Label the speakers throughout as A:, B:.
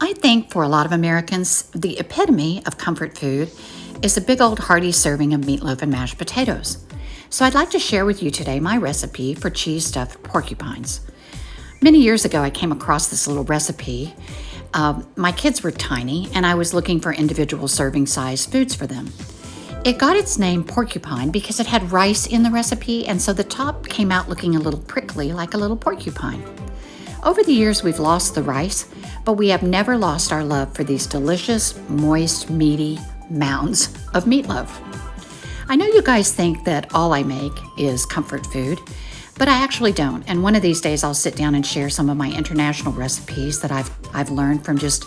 A: I think for a lot of Americans, the epitome of comfort food is a big old hearty serving of meatloaf and mashed potatoes. So I'd like to share with you today my recipe for cheese stuffed porcupines. Many years ago, I came across this little recipe. My kids were tiny, and I was looking for individual serving size foods for them. It got its name porcupine because it had rice in the recipe, and so the top came out looking a little prickly, like a little porcupine. Over the years, we've lost the rice, but we have never lost our love for these delicious, moist, meaty mounds of meatloaf. I know you guys think that all I make is comfort food, but I actually don't. And one of these days, I'll sit down and share some of my international recipes that I've learned from just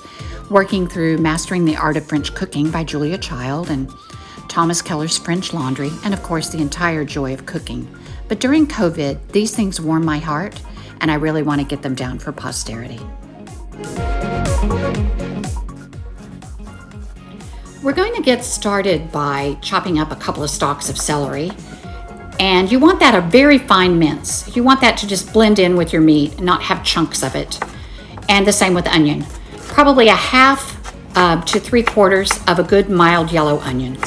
A: working through Mastering the Art of French Cooking by Julia Child and Thomas Keller's French Laundry, and of course, the entire joy of cooking. But during COVID, these things warm my heart, and I really want to get them down for posterity. We're going to get started by chopping up a couple of stalks of celery. And you want that a very fine mince. You want that to just blend in with your meat and not have chunks of it. And the same with onion. Probably a half to 3/4 of a good mild yellow onion.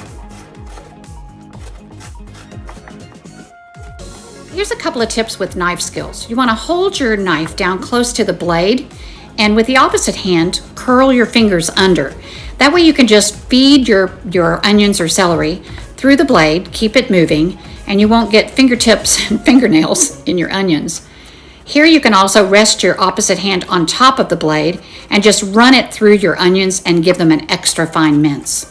A: Here's a couple of tips with knife skills. You want to hold your knife down close to the blade, and with the opposite hand, curl your fingers under. That way you can just feed your onions or celery through the blade, keep it moving, and you won't get fingertips and fingernails in your onions. Here you can also rest your opposite hand on top of the blade and just run it through your onions and give them an extra fine mince.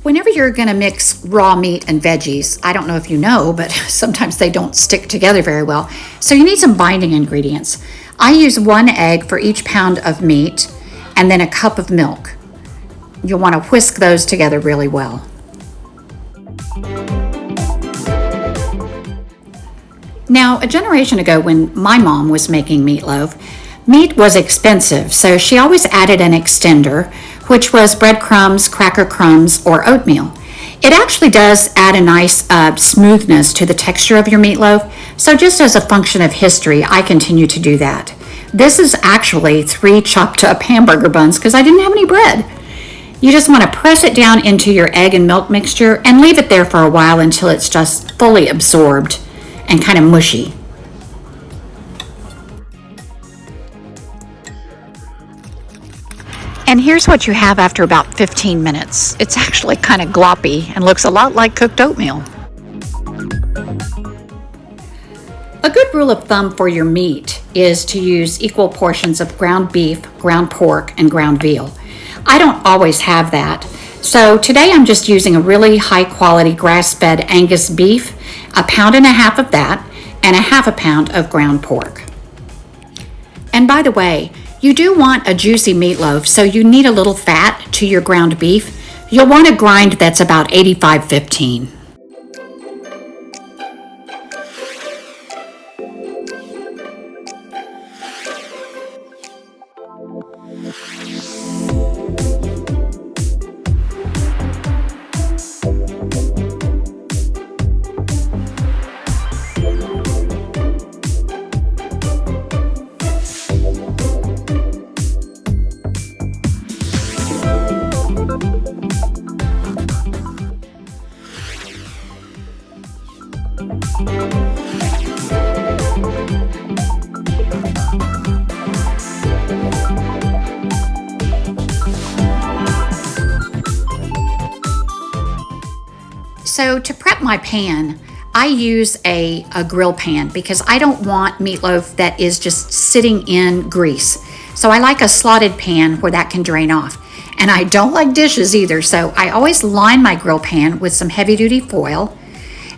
A: Whenever you're going to mix raw meat and veggies, I don't know if you know, but sometimes they don't stick together very well. So you need some binding ingredients. I use 1 egg for each pound of meat and then a cup of milk. You'll want to whisk those together really well. Now, a generation ago when my mom was making meatloaf, meat was expensive, so she always added an extender, which was breadcrumbs, cracker crumbs, or oatmeal. It actually does add a nice smoothness to the texture of your meatloaf, so just as a function of history, I continue to do that. This is actually 3 chopped up hamburger buns because I didn't have any bread. You just want to press it down into your egg and milk mixture and leave it there for a while until it's just fully absorbed and kind of mushy. And here's what you have after about 15 minutes. It's actually kind of gloppy and looks a lot like cooked oatmeal. A good rule of thumb for your meat is to use equal portions of ground beef, ground pork, and ground veal. I don't always have that, so today I'm just using a really high quality grass-fed Angus beef, 1.5 pounds of that, and 1/2 pound of ground pork. And by the way, you do want a juicy meatloaf, so you need a little fat to your ground beef. You'll want a grind that's about 85-15. So to prep my pan, I use a grill pan because I don't want meatloaf that is just sitting in grease. So I like a slotted pan where that can drain off. And I don't like dishes either, so I always line my grill pan with some heavy-duty foil.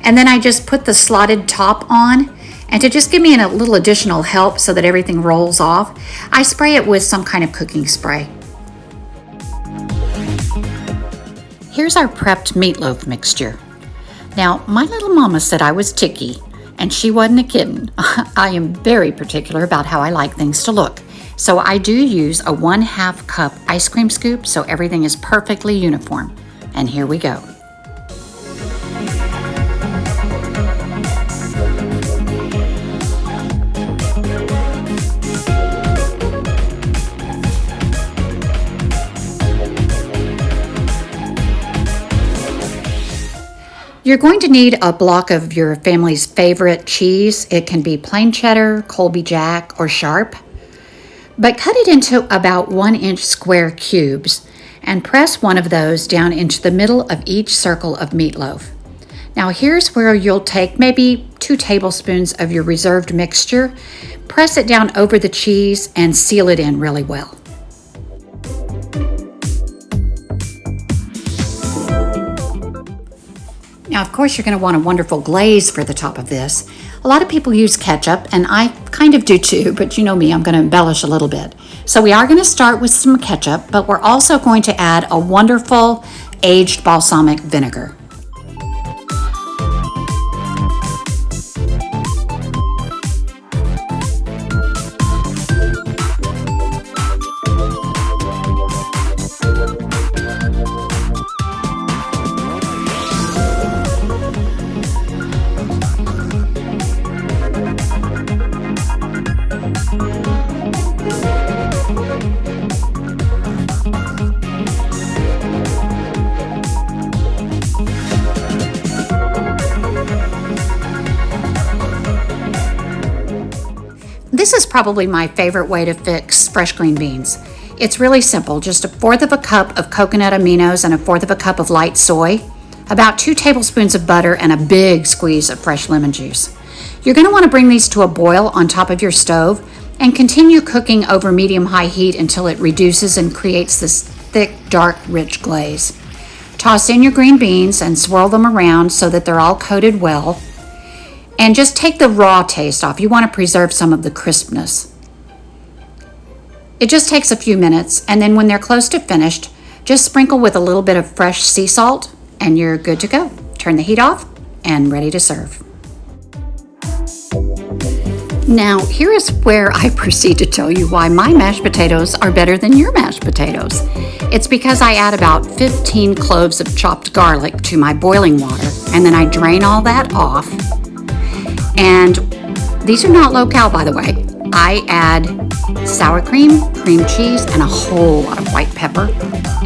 A: And then I just put the slotted top on. And to just give me a little additional help so that everything rolls off, I spray it with some kind of cooking spray. Here's our prepped meatloaf mixture. Now, my little mama said I was ticky, and she wasn't a kiddin'. I am very particular about how I like things to look. So I do use a 1/2 cup ice cream scoop so everything is perfectly uniform. And here we go. You're going to need a block of your family's favorite cheese. It can be plain cheddar, Colby Jack, or Sharp. But cut it into about 1-inch square cubes and press one of those down into the middle of each circle of meatloaf. Now here's where you'll take maybe 2 tablespoons of your reserved mixture, press it down over the cheese, and seal it in really well. Now, of course, you're going to want a wonderful glaze for the top of this. A lot of people use ketchup, and I kind of do too, but you know me, I'm going to embellish a little bit. So we are going to start with some ketchup, but we're also going to add a wonderful aged balsamic vinegar. This is probably my favorite way to fix fresh green beans. It's really simple, just 1/4 cup of coconut aminos and 1/4 cup of light soy, about 2 tablespoons of butter, and a big squeeze of fresh lemon juice. You're going to want to bring these to a boil on top of your stove and continue cooking over medium-high heat until it reduces and creates this thick, dark, rich glaze. Toss in your green beans and swirl them around so that they're all coated well. And just take the raw taste off. You want to preserve some of the crispness. It just takes a few minutes, and then when they're close to finished, just sprinkle with a little bit of fresh sea salt, and you're good to go. Turn the heat off and ready to serve. Now, here is where I proceed to tell you why my mashed potatoes are better than your mashed potatoes. It's because I add about 15 cloves of chopped garlic to my boiling water, and then I drain all that off. And these are not low-cal, by the way. I add sour cream, cream cheese, and a whole lot of white pepper,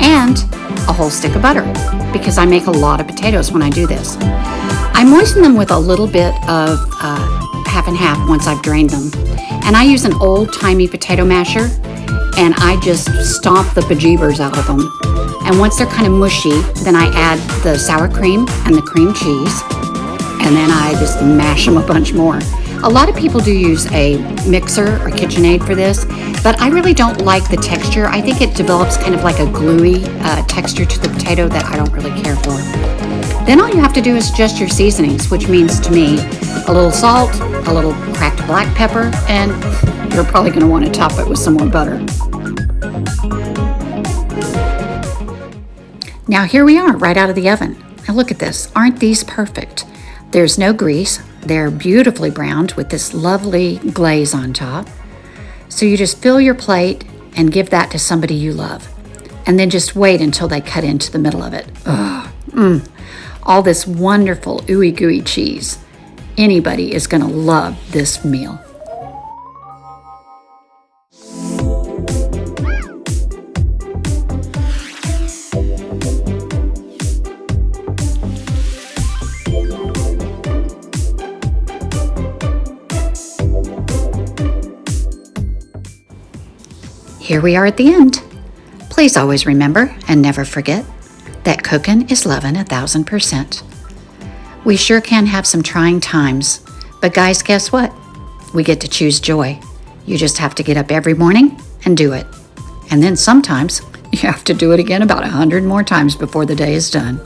A: and a whole stick of butter, because I make a lot of potatoes when I do this. I moisten them with a little bit of half and half once I've drained them. And I use an old-timey potato masher, and I just stomp the bejeebers out of them. And once they're kind of mushy, then I add the sour cream and the cream cheese, and then I just mash them a bunch more. A lot of people do use a mixer or KitchenAid for this, but I really don't like the texture. I think it develops kind of like a gluey texture to the potato that I don't really care for. Then all you have to do is adjust your seasonings, which means to me a little salt, a little cracked black pepper, and you're probably going to want to top it with some more butter. Now here we are, right out of the oven. Now look at this. Aren't these perfect? There's no grease. They're beautifully browned with this lovely glaze on top. So you just fill your plate and give that to somebody you love. And then just wait until they cut into the middle of it. All this wonderful ooey gooey cheese. Anybody is going to love this meal. Here we are at the end. Please always remember and never forget that cooking is loving 1,000%. We sure can have some trying times, but guys, guess what? We get to choose joy. You just have to get up every morning and do it. And then sometimes you have to do it again about 100 more times before the day is done.